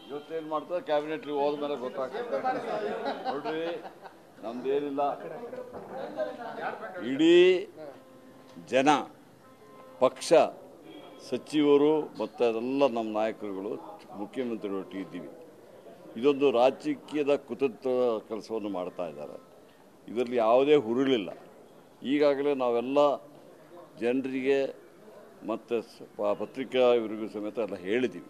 ಇವತ್ತೇನು ಮಾಡ್ತಾರೆ ಕ್ಯಾಬಿನೆಟ್ ಹೋದ್ಮೇಲೆ ಗೊತ್ತಾಗ್ತದೆ ನೋಡ್ರಿ. ನಮ್ದೇನಿಲ್ಲ, ಇಡೀ ಜನ, ಪಕ್ಷ, ಸಚಿವರು ಮತ್ತು ಅದೆಲ್ಲ ನಮ್ಮ ನಾಯಕರುಗಳು ಮುಖ್ಯಮಂತ್ರಿಗಳೊಟ್ಟಿಗೆ ಇದ್ದೀವಿ. ಇದೊಂದು ರಾಜಕೀಯದ ಕುತಂತ್ರ ಕೆಲಸವನ್ನು ಮಾಡ್ತಾ ಇದ್ದಾರೆ. ಇದರಲ್ಲಿ ಯಾವುದೇ ಹುರುಳಿಲ್ಲ. ಈಗಾಗಲೇ ನಾವೆಲ್ಲ ಜನರಿಗೆ ಮತ್ತು ಪತ್ರಿಕಾ ಇವರಿಗೂ ಸಮೇತ ಎಲ್ಲ ಹೇಳಿದ್ದೀವಿ.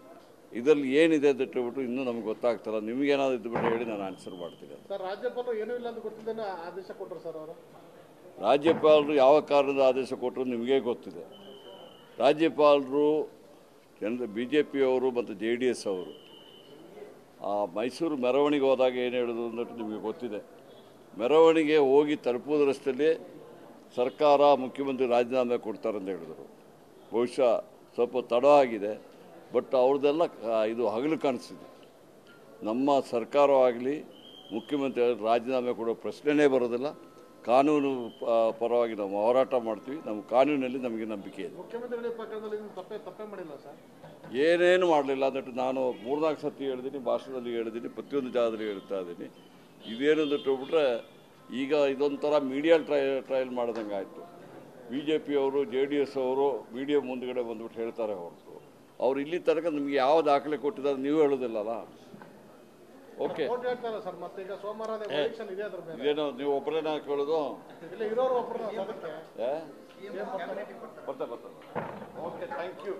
ಇದರಲ್ಲಿ ಏನಿದೆ ಅಂತ ಇಟ್ಟುಬಿಟ್ಟು ಇನ್ನೂ ನಮ್ಗೆ ಗೊತ್ತಾಗ್ತಲ್ಲ. ನಿಮಗೇನಾದ್ರು ಇದ್ದುಬಿಟ್ಟು ಹೇಳಿ ನಾನು ಆನ್ಸರ್ ಮಾಡ್ತೀನಿ. ಸರ್, ರಾಜ್ಯಪಾಲರು ಏನೂ ಇಲ್ಲ ಅಂತ ಗೊತ್ತಿದ್ದೇನೆ ಆದೇಶ ಕೊಟ್ಟರು ಸರ್ ಅವರು. ರಾಜ್ಯಪಾಲರು ಯಾವ ಕಾರಣದ ಆದೇಶ ಕೊಟ್ಟರು ನಿಮಗೇ ಗೊತ್ತಿದೆ. ರಾಜ್ಯಪಾಲರು BJP ಅವರು ಮತ್ತು JDS ಅವರು ಆ ಮೈಸೂರು ಮೆರವಣಿಗೆ ಹೋದಾಗ ಏನು ಹೇಳೋದು ಅಂದ್ಬಿಟ್ಟು ನಿಮಗೆ ಗೊತ್ತಿದೆ. ಮೆರವಣಿಗೆ ಹೋಗಿ ತಲುಪುವುದರಷ್ಟರಲ್ಲಿ ಸರ್ಕಾರ, ಮುಖ್ಯಮಂತ್ರಿ ರಾಜೀನಾಮೆ ಕೊಡ್ತಾರೆ ಅಂತ ಹೇಳಿದರು. ಬಹುಶಃ ಸ್ವಲ್ಪ ತಡ ಆಗಿದೆ, ಬಟ್ ಅವ್ರದ್ದೆಲ್ಲ ಇದು ಹಗಲು ಕಾಣಿಸ್ತಿದೆ. ನಮ್ಮ ಸರ್ಕಾರವಾಗಲಿ ಮುಖ್ಯಮಂತ್ರಿ ರಾಜೀನಾಮೆ ಕೊಡೋ ಪ್ರಶ್ನೆನೇ ಬರೋದಿಲ್ಲ. ಕಾನೂನು ಪರವಾಗಿ ನಾವು ಹೋರಾಟ ಮಾಡ್ತೀವಿ. ನಮ್ಮ ಕಾನೂನಲ್ಲಿ ನಮಗೆ ನಂಬಿಕೆ ಇದೆ. ಮುಖ್ಯಮಂತ್ರಿಗಳ ಪ್ರಕರಣದಲ್ಲಿ ತಪ್ಪೇ ಮಾಡಿಲ್ಲ ಸರ್, ಏನೇನು ಮಾಡಲಿಲ್ಲ ಅಂದ್ಬಿಟ್ಟು ನಾನು 3-4 ಸತಿ ಹೇಳಿದ್ದೀನಿ, ಭಾಷಣದಲ್ಲಿ ಹೇಳಿದ್ದೀನಿ, ಪ್ರತಿಯೊಂದು ಜಾಗದಲ್ಲಿ ಹೇಳ್ತಾ ಇದ್ದೀನಿ. ಇದೇನು ಅಂದ್ಬಿಟ್ಟು ಹೋಗ್ಬಿಟ್ರೆ ಈಗ ಇದೊಂಥರ ಮೀಡಿಯಾ ಟ್ರಯಲ್ ಮಾಡ್ದಂಗೆ ಆಯಿತು. BJP ಅವರು JDS ಅವರು ಮೀಡಿಯಾ ಮುಂದುಗಡೆ ಬಂದ್ಬಿಟ್ಟು ಹೇಳ್ತಾರೆ ಹೊರತು ಅವ್ರು ಇಲ್ಲಿ ತನಕ ನಿಮಗೆ ಯಾವ ದಾಖಲೆ ಕೊಟ್ಟಿದ್ದಾರೆ ನೀವು ಹೇಳೋದಿಲ್ಲಲ್ಲ. ಓಕೆ, ಇದೇನು ನೀವು ಒಬ್ಬರೇನ ಕೇಳೋದು? ಇರೋರು ಒಬ್ಬರು ಬರ್ತಾರೆ. Okay, thank you.